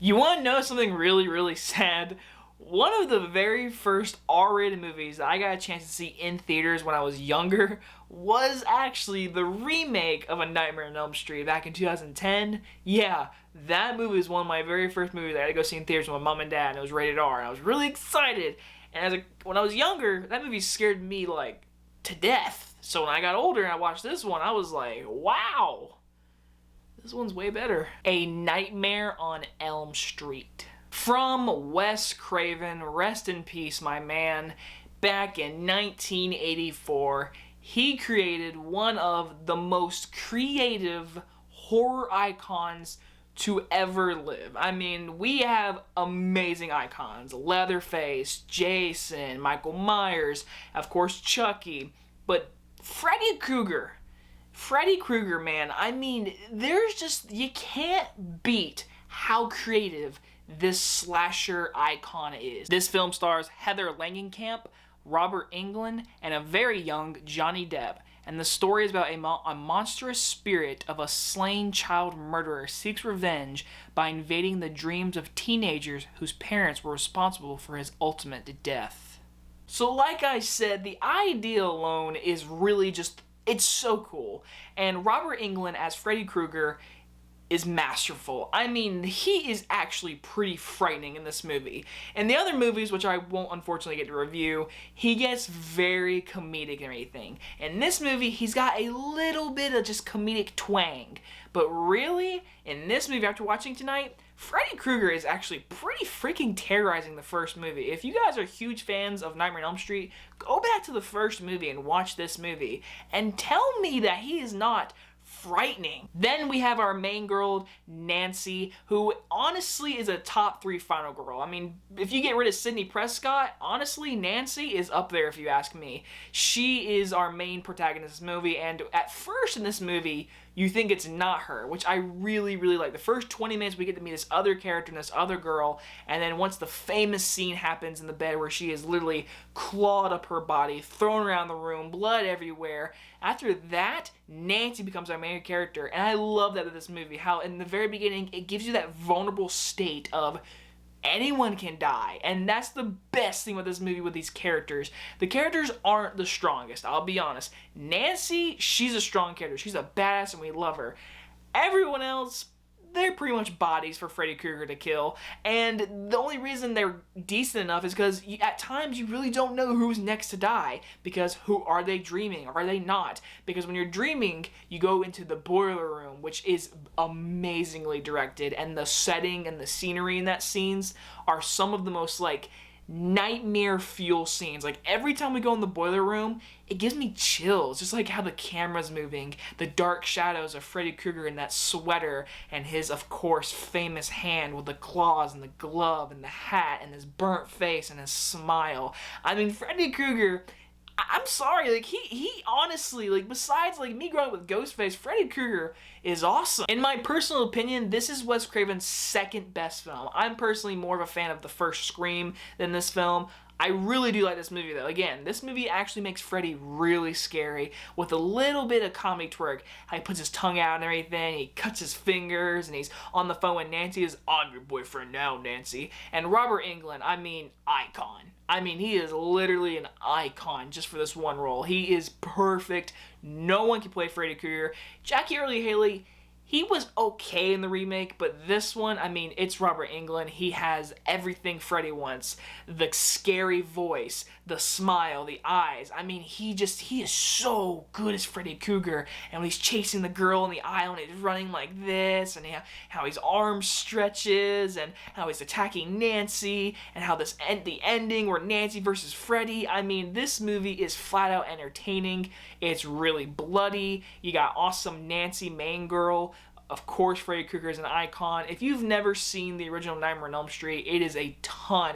You want to know something really, really sad? One of the very first R-rated movies that I got a chance to see in theaters when I was younger was actually the remake of A Nightmare on Elm Street back in 2010. Yeah, that movie is one of my very first movies I had to go see in theaters with my mom and dad, and it was rated R, and I was really excited. And when I was younger, that movie scared me like to death. So when I got older and I watched this one, I was like, wow. This one's way better. A Nightmare on Elm Street. From Wes Craven, rest in peace, my man. Back in 1984, he created one of the most creative horror icons to ever live. I mean, we have amazing icons. Leatherface, Jason, Michael Myers, of course Chucky, but Freddy Kruger, man, I mean, you can't beat how creative this slasher icon is. This film stars Heather Langenkamp, Robert Englund, and a very young Johnny Depp. And the story is about a monstrous spirit of a slain child murderer seeks revenge by invading the dreams of teenagers whose parents were responsible for his ultimate death. So like I said, the idea alone is really just, it's so cool. And Robert Englund as Freddy Krueger is masterful. I mean, he is actually pretty frightening in this movie. In the other movies, which I won't unfortunately get to review, he gets very comedic and everything. In this movie, he's got a little bit of just comedic twang. But really, in this movie, after watching tonight, Freddy Krueger is actually pretty freaking terrorizing the first movie. If you guys are huge fans of Nightmare on Elm Street, go back to the first movie and watch this movie. And tell me that he is not frightening. Then we have our main girl, Nancy, who honestly is a top 3 final girl. I mean, if you get rid of Sidney Prescott, honestly, Nancy is up there if you ask me. She is our main protagonist of this movie, and at first in this movie, you think it's not her, which I really, really like. The first 20 minutes, we get to meet this other character and this other girl, and then once the famous scene happens in the bed where she is literally clawed up her body, thrown around the room, blood everywhere, after that, Nancy becomes our main character, and I love that in this movie, how in the very beginning, it gives you that vulnerable state of anyone can die, and that's the best thing with this movie with these characters. The characters aren't the strongest, I'll be honest. Nancy, she's a strong character. She's a badass and we love her. Everyone else, they're pretty much bodies for Freddy Krueger to kill, and the only reason they're decent enough is because at times you really don't know who's next to die, because who are they dreaming? Are they not? Because when you're dreaming, you go into the boiler room, which is amazingly directed, and the setting and the scenery in that scenes are some of the most like nightmare fuel scenes. Like every time we go in the boiler room, it gives me chills, just like how the camera's moving, the dark shadows of Freddy Krueger in that sweater, and his, of course, famous hand with the claws and the glove and the hat and his burnt face and his smile. I mean, Freddy Krueger, I'm sorry, like he honestly, like besides like me growing up with Ghostface, Freddy Krueger is awesome. In my personal opinion, this is Wes Craven's second best film. I'm personally more of a fan of the first Scream than this film. I really do like this movie though. Again, this movie actually makes Freddy really scary with a little bit of comedy twerk. How he puts his tongue out and everything, he cuts his fingers, and he's on the phone with Nancy is, "I'm your boyfriend now, Nancy." And Robert Englund, I mean, icon. I mean, he is literally an icon just for this one role. He is perfect. No one can play Freddy Krueger. Jackie Earle Haley, he was okay in the remake, but this one, I mean, it's Robert Englund. He has everything Freddy wants. The scary voice, the smile, the eyes. I mean, he is so good as Freddy Krueger. And when he's chasing the girl in the aisle and he's running like this, and how his arm stretches, and how he's attacking Nancy, and how the ending where Nancy versus Freddy. I mean, this movie is flat out entertaining. It's really bloody. You got awesome Nancy, main girl. Of course, Freddy Krueger is an icon. If you've never seen the original Nightmare on Elm Street, it is a ton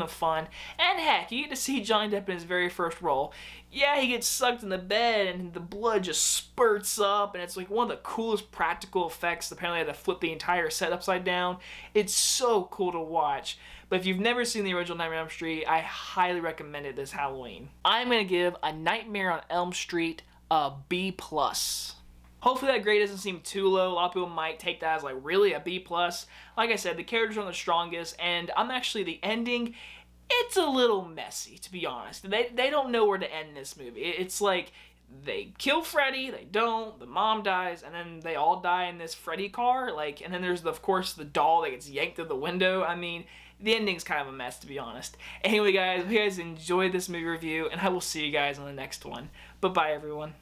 of fun. And heck, you get to see Johnny Depp in his very first role. Yeah, he gets sucked in the bed and the blood just spurts up, and it's like one of the coolest practical effects. Apparently, I had to flip the entire set upside down. It's so cool to watch. But if you've never seen the original Nightmare on Elm Street, I highly recommend it this Halloween. I'm going to give A Nightmare on Elm Street a B+. Hopefully that grade doesn't seem too low. A lot of people might take that as like really a B+. Like I said, the characters are the strongest, and the ending, it's a little messy, to be honest. They don't know where to end this movie. It's like they kill Freddy, they don't, the mom dies, and then they all die in this Freddy car, like, and then there's of course the doll that gets yanked through the window. I mean, the ending's kind of a mess, to be honest. Anyway guys, hope you guys enjoyed this movie review, and I will see you guys on the next one. Bye bye everyone.